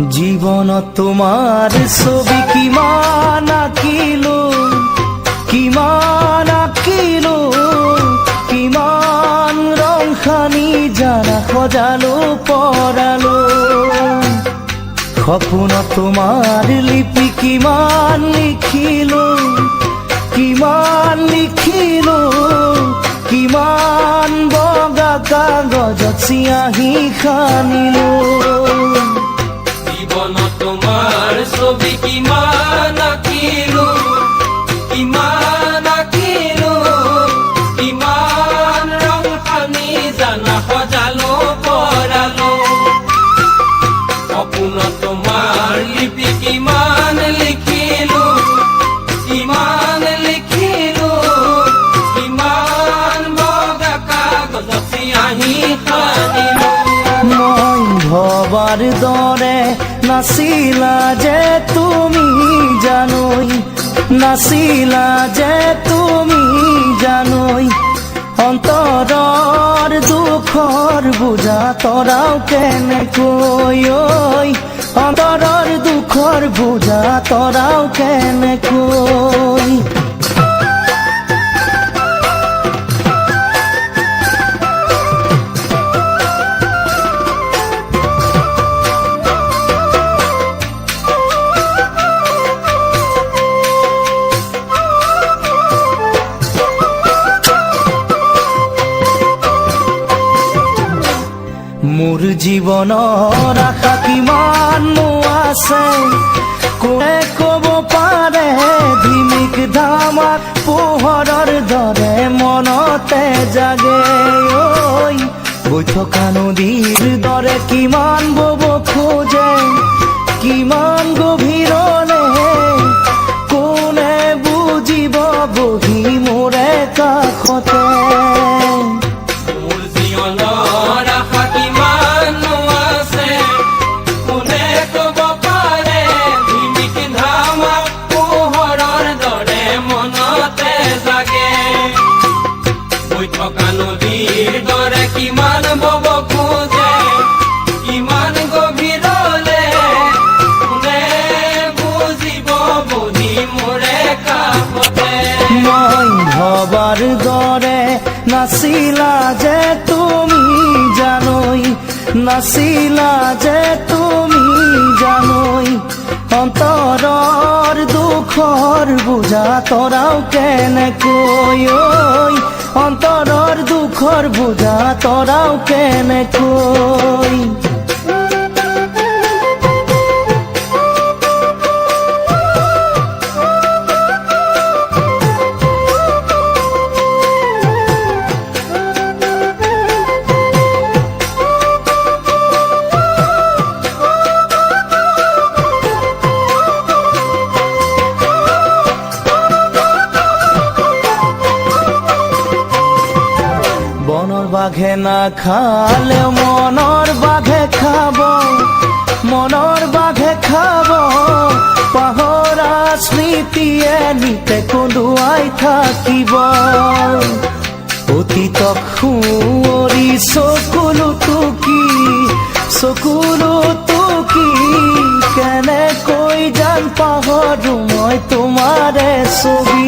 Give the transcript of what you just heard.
জীৱনত তোমাৰ ছবি কিমান আঁকিলো, কিমান আঁকিলো, কিমান ৰং সানি জানা সজালো পৰালো। সপোনত তোমাৰ লিপি কিমান লিখিলো, কিমান লিখিলো, কিমান বগা কাগজত চিয়াহী সানিলো। জীৱনত তোমাৰ ছবি কিমান আঁকিলো, কিমান আঁকিলো, কিমান ৰং সানি জানা সজালো পৰালো। সপোনত তোমাৰ লিপি কিমান লিখিলো, কিমান লিখিলো, কিমান বগা কাগজত চিয়াহী সানিলো। মই ভবাৰ দৰে নাছিলা যে তুমি জানৈ, নাছিলা যে তুমি জানৈ, অন্তৰৰ দুখৰ বুজা তৰাও কেনেকৈ, অন্তৰৰ দুখৰ বুজা তৰাও কেনেকৈ। মোৰ জীৱনৰ আশা কিমান আছে, কোনে ক'ব পাৰে, ধিমিক ধামাক পোহৰৰ দৰে মনতে জাগে। বৈ থকা নদীৰ দৰে কিমান বব খোজে, কিমান গভীৰলে, কোনে বুজিব বহি মোৰে কাষতে। নদীৰ দৰে কিমান বব খোজে, কিমান গভীৰলে, কোনে বুজিব বহি মোৰে কাষতে। মই ভবাৰ দৰে নাছিলা যে তুমি জানৈ, নাছিলা যে তুমি জানৈ, অন্তৰৰ দুখৰ বুজা তৰাও কেনেকৈ, অন্তৰৰ দুখৰ বুজা তৰাও কেনেকৈ। বনৰ বাঘে নাখালেও মনৰ বাঘে খাব, মনৰ বাঘে খাব, পাহৰা স্মৃতিয়ে নিতে কন্দুৱাই থাকিব। অতীতক সুঁৱৰি চকুলো টুকি, চকুলো টুকি, কেনেকৈ জান পাহৰো মই তোমাৰে ছবি।